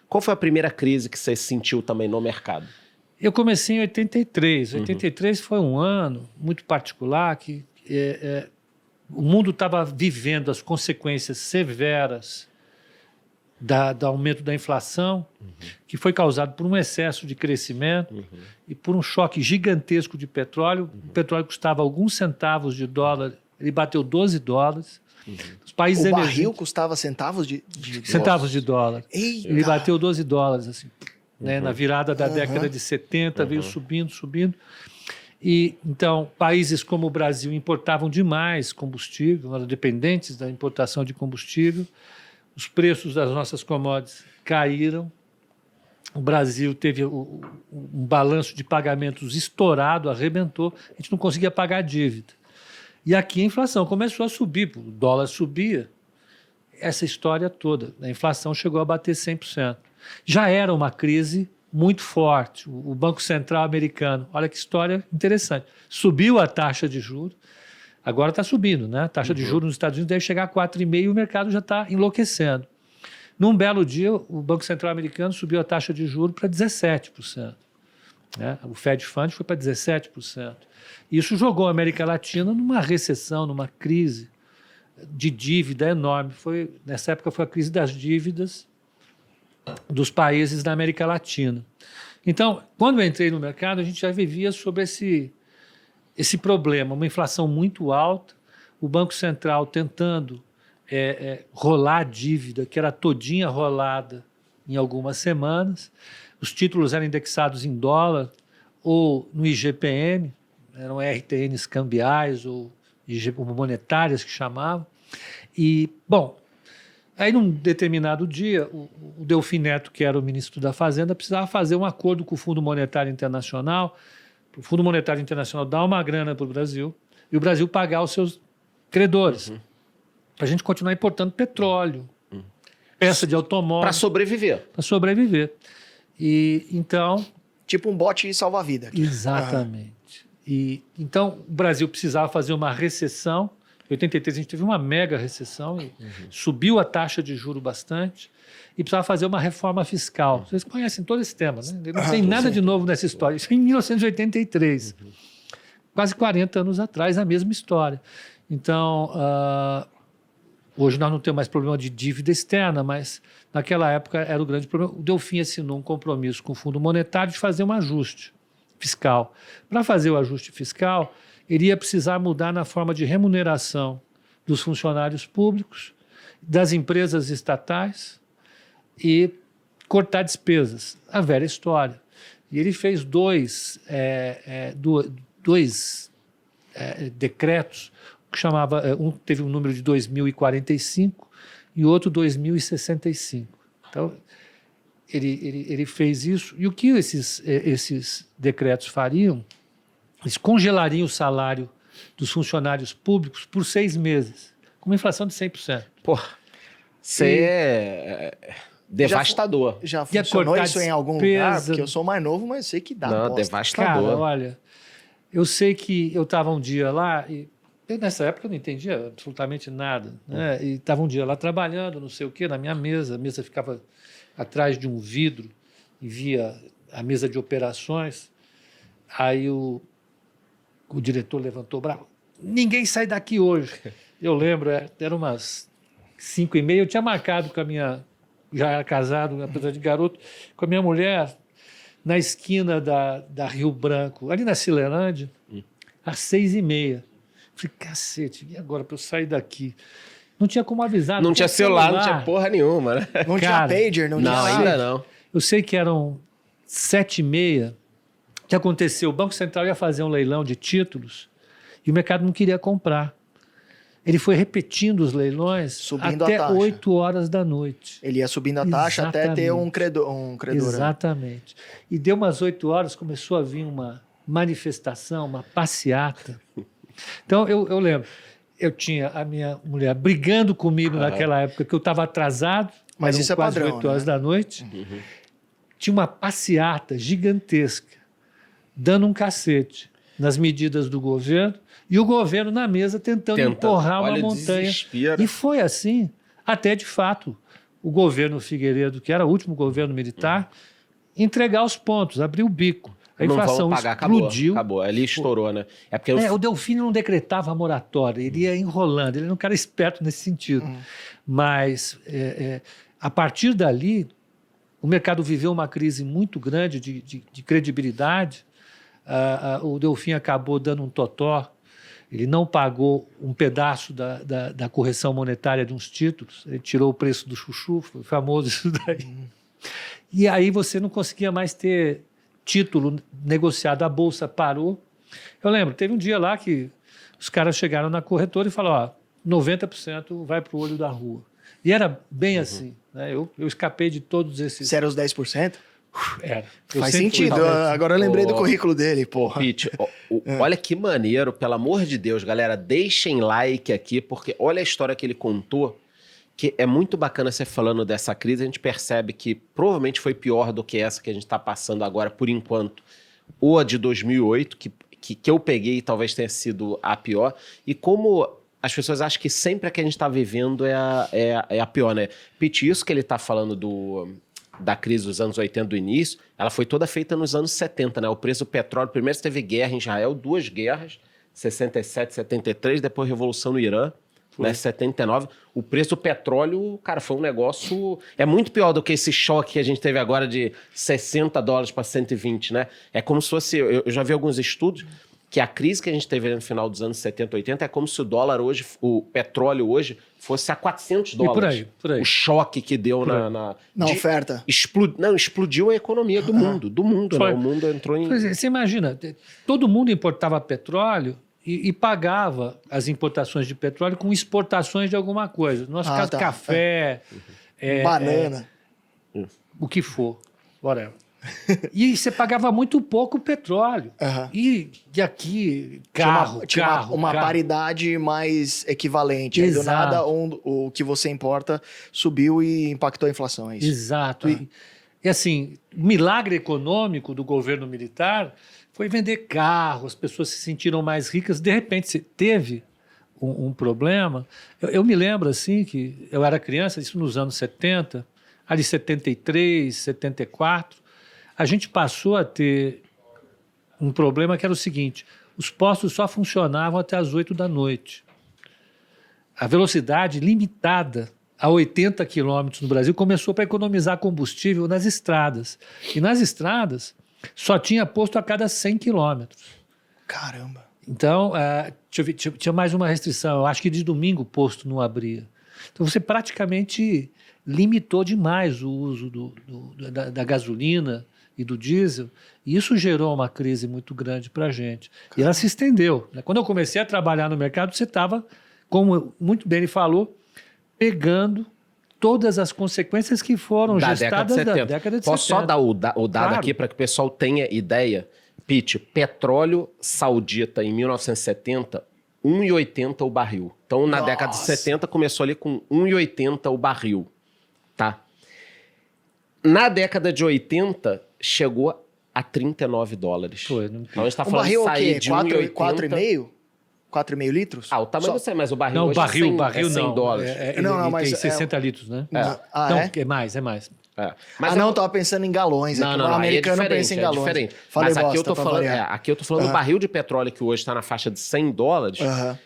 Qual foi a primeira crise que você sentiu também no mercado? Eu comecei em 83. 83 foi um ano muito particular que o mundo estava vivendo as consequências severas do aumento da inflação, que foi causado por um excesso de crescimento e por um choque gigantesco de petróleo. O petróleo custava alguns centavos de dólar, ele bateu $12. Os países o barril custava centavos de centavos de dólar. Eita. Ele bateu $12, assim, né, na virada da década de 70, veio subindo, subindo. E, então, países como o Brasil importavam demais combustível, eram dependentes da importação de combustível. Os preços das nossas commodities caíram. O Brasil teve um balanço de pagamentos estourado, arrebentou. A gente não conseguia pagar a dívida. E aqui a inflação começou a subir, o dólar subia. Essa história toda, a inflação chegou a bater 100%. Já era uma crise muito forte. O Banco Central americano, olha que história interessante, subiu a taxa de juros, agora está subindo, né? A taxa de juros nos Estados Unidos deve chegar a 4,5% e o mercado já está enlouquecendo. Num belo dia, o Banco Central americano subiu a taxa de juros para 17%. Né? O Fed Fund foi para 17%. Isso jogou a América Latina numa recessão, numa crise de dívida enorme. Nessa época foi a crise das dívidas dos países da América Latina. Então, quando eu entrei no mercado, a gente já vivia sobre esse problema, uma inflação muito alta, o Banco Central tentando rolar a dívida, que era todinha rolada em algumas semanas, os títulos eram indexados em dólar ou no IGPM, eram RTNs cambiais ou monetárias que chamavam. E, bom, aí num determinado dia, o Delfim Neto, que era o ministro da Fazenda, precisava fazer um acordo com o Fundo Monetário Internacional, para o Fundo Monetário Internacional dar uma grana para o Brasil e o Brasil pagar os seus credores, para a gente continuar importando petróleo, peça de automóvel. Para sobreviver. Para sobreviver. E então... Tipo um bote salva-vida. Exatamente. E, então, o Brasil precisava fazer uma recessão. Em 83 a gente teve uma mega recessão e subiu a taxa de juros bastante e precisava fazer uma reforma fiscal. Vocês conhecem todo esse tema, né? Não tem nada de novo nessa história. Isso em 1983. Quase 40 anos atrás, a mesma história. Então, hoje nós não temos mais problema de dívida externa, mas naquela época era o grande problema. O Delfim assinou um compromisso com o Fundo Monetário de fazer um ajuste fiscal. Para fazer o ajuste fiscal, ele ia precisar mudar na forma de remuneração dos funcionários públicos, das empresas estatais e cortar despesas. A velha história. E ele fez dois decretos, que chamava, um teve um número de 2045 e outro 2065. Então, ele fez isso. E o que esses decretos fariam? Eles congelariam o salário dos funcionários públicos por 6 meses, com uma inflação de 100%. Pô, isso é devastador. Já funcionou isso em algum lugar? Porque eu sou mais novo, mas sei que dá. Não, devastador. Cara, olha, eu sei que eu estava um dia lá e nessa época eu não entendia absolutamente nada, né? E estava um dia lá trabalhando, não sei o quê, na minha mesa. A mesa ficava atrás de um vidro e via a mesa de operações. Aí o diretor levantou bravo. Ninguém sai daqui hoje. Eu lembro, eram umas 5h30. Eu tinha marcado com a minha... Já era casado, apesar de garoto, com a minha mulher na esquina da Rio Branco, ali na Cilelândia, às 6h30. Falei, cacete, e agora para eu sair daqui? Não tinha como avisar. Não tinha celular, não tinha porra nenhuma, né? Não tinha pager, não tinha... ainda não. Eu sei que eram 7h30. O que aconteceu? O Banco Central ia fazer um leilão de títulos e o mercado não queria comprar. Ele foi repetindo os leilões subindo até a taxa. 8 horas da noite. Ele ia subindo a taxa até ter um credor. Exatamente. E deu umas 8 horas, começou a vir uma manifestação, uma passeata. Então, eu lembro, eu tinha a minha mulher brigando comigo naquela época, que eu estava atrasado, mas eram isso é quase padrão, 8 horas né? da noite. Tinha uma passeata gigantesca, dando um cacete nas medidas do governo, e o governo na mesa tentando empurrar uma montanha. Desespero. E foi assim, até de fato, o governo Figueiredo, que era o último governo militar, entregar os pontos, abrir o bico. A inflação explodiu. Acabou. Ali estourou, né? É porque o Delfino não decretava moratória, ele ia enrolando, ele era um cara esperto nesse sentido. Mas, a partir dali, o mercado viveu uma crise muito grande de credibilidade. O Delfim acabou dando um totó, ele não pagou um pedaço da correção monetária de uns títulos, ele tirou o preço do chuchu, foi famoso isso daí. E aí você não conseguia mais ter título negociado, a bolsa parou. Eu lembro, teve um dia lá que os caras chegaram na corretora e falaram, 90% vai para o olho da rua. E era bem assim, né? Eu escapei de todos esses... Você era os 10%? Era. Faz sentido, agora eu lembrei do currículo dele, porra. Pete, olha que maneiro, pelo amor de Deus, galera, deixem like aqui, porque olha a história que ele contou, que é muito bacana você falando dessa crise, a gente percebe que provavelmente foi pior do que essa que a gente está passando agora, por enquanto, ou a de 2008, que eu peguei e talvez tenha sido a pior, e como as pessoas acham que sempre a que a gente está vivendo é a pior, né? Pete, isso que ele está falando da crise dos anos 80 do início, ela foi toda feita nos anos 70, né? O preço do petróleo, primeiro teve guerra em Israel, 2 guerras, 67, 73, depois revolução no Irã, né, 79, o preço do petróleo, cara, foi um negócio... É muito pior do que esse choque que a gente teve agora de $60 para 120, né? É como se fosse... Eu já vi alguns estudos que a crise que a gente teve no final dos anos 70, 80 é como se o dólar hoje, o petróleo hoje, fosse a $400. E por aí. O choque que deu na oferta. Explodiu a economia do mundo, né? O mundo entrou em... Você imagina, todo mundo importava petróleo e pagava as importações de petróleo com exportações de alguma coisa. No nosso caso, café, banana, o que for, whatever. E você pagava muito pouco o petróleo. E aqui, carro, tinha uma paridade mais equivalente. Aí, do nada, o que você importa subiu e impactou a inflação, é isso? Exato. E assim, o milagre econômico do governo militar foi vender carro, as pessoas se sentiram mais ricas. De repente, você teve um problema. Eu me lembro, assim, que eu era criança, isso nos anos 70, ali 73, 74, a gente passou a ter um problema que era o seguinte, os postos só funcionavam até as 8 da noite. A velocidade limitada a 80 quilômetros no Brasil começou para economizar combustível nas estradas. E nas estradas só tinha posto a cada 100 quilômetros. Caramba! Então, tinha mais uma restrição. Eu acho que de domingo o posto não abria. Então, você praticamente limitou demais o uso da gasolina e do diesel, e isso gerou uma crise muito grande para a gente. E ela se estendeu. Quando eu comecei a trabalhar no mercado, você estava, como muito bem ele falou, pegando todas as consequências que foram gestadas da década de 70. Posso só dar o dado aqui para que o pessoal tenha ideia? Pete, petróleo saudita em 1970, 1,80 o barril. Então, na década de 70, começou ali com 1,80 o barril. Tá? Na década de 80, chegou a $39. Foi, então, a gente está falando barril de sair de 4,5? 4,5 litros? O tamanho não sei, mas o barril não, hoje barril é $100. Não, mas tem 60 litros, né? Não, é mais. Mas não, tava pensando em galões. Não, o americano pensa em galões. Diferente. Falei mas aqui eu tô falando do barril de petróleo que hoje está na faixa de $100,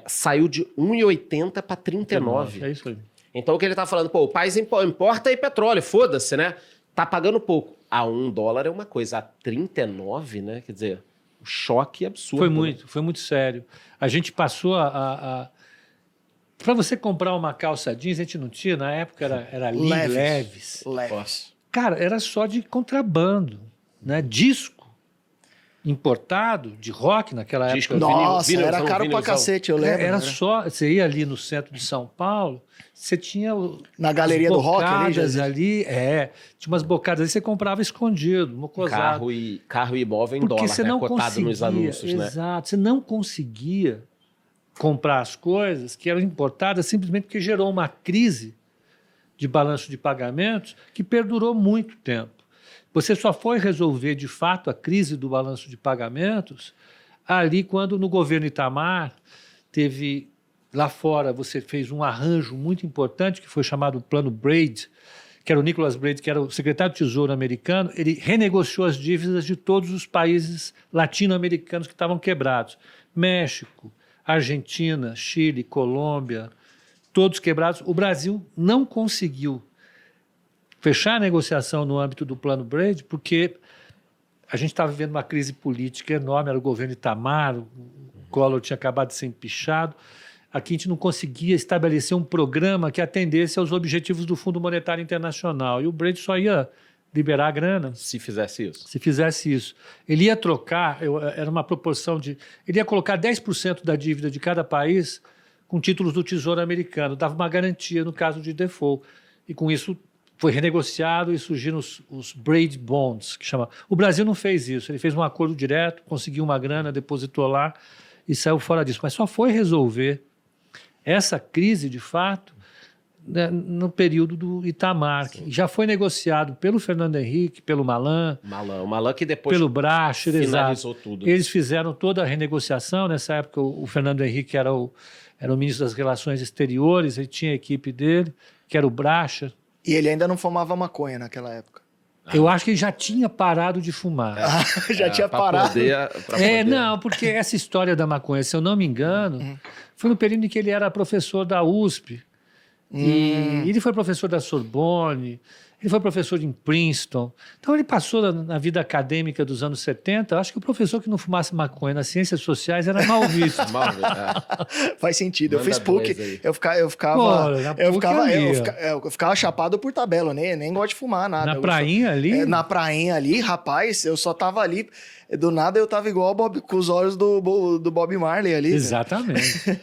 saiu de 1,80 para 39. É isso aí. Então o que ele tá falando, o país importa aí petróleo, foda-se, né? Tá pagando pouco. A $1 é uma coisa, a 39, né? Quer dizer, um choque absurdo. Foi muito sério. A gente passou a para você comprar uma calça jeans, a gente não tinha, na época era leves. Cara, era só de contrabando, né? Disco importado, de rock naquela época. Nossa, era caro pra cacete, eu lembro. Era só, você ia ali no centro de São Paulo, você tinha na galeria do rock ali, tinha umas bocadas ali, você comprava escondido, mocosado. Carro e imóvel em dólar, você não cotado conseguia, nos anúncios, né? Exato, você não conseguia comprar as coisas que eram importadas simplesmente porque gerou uma crise de balanço de pagamentos que perdurou muito tempo. Você só foi resolver, de fato, a crise do balanço de pagamentos ali quando, no governo Itamar, teve lá fora você fez um arranjo muito importante, que foi chamado Plano Braid, que era o Nicholas Braid, que era o secretário de Tesouro americano. Ele renegociou as dívidas de todos os países latino-americanos que estavam quebrados. México, Argentina, Chile, Colômbia, todos quebrados. O Brasil não conseguiu fechar a negociação no âmbito do Plano Braid, porque a gente estava vivendo uma crise política enorme, era o governo Itamar, o Collor tinha acabado de ser empichado. Aqui a gente não conseguia estabelecer um programa que atendesse aos objetivos do Fundo Monetário Internacional. E o Braid só ia liberar a grana Se fizesse isso. se fizesse isso. Ele ia trocar, era uma proporção de... Ele ia colocar 10% da dívida de cada país com títulos do Tesouro americano. Dava uma garantia no caso de default. E com isso foi renegociado e surgiram os Braid Bonds, que chama. O Brasil não fez isso. Ele fez um acordo direto, conseguiu uma grana, depositou lá e saiu fora disso. Mas só foi resolver essa crise, de fato, né, no período do Itamar, que já foi negociado pelo Fernando Henrique, pelo Malan, O Malan que depois pelo Bracher, finalizou tudo. Eles fizeram toda a renegociação. Nessa época, o Fernando Henrique era o ministro das Relações Exteriores, ele tinha a equipe dele, que era o Bracher. E ele ainda não fumava maconha naquela época. Eu acho que ele já tinha parado de fumar. Já tinha pra parado. poder- Não, porque essa história da maconha, se eu não me engano, foi no período em que ele era professor da USP. E ele foi professor da Sorbonne, ele foi professor em Princeton. Então ele passou na vida acadêmica dos anos 70. Eu acho que o professor que não fumasse maconha nas ciências sociais era mal visto. Faz sentido. Eu Manda fiz PUC, dois aí. eu ficava, Pô, na eu PUC ficava, ali, eu ficava chapado por tabela, nem gosto de fumar nada. Na Eu prainha ali? Na prainha ali, rapaz, eu só tava ali, do nada eu tava igual com os olhos do Bob Marley ali. Exatamente.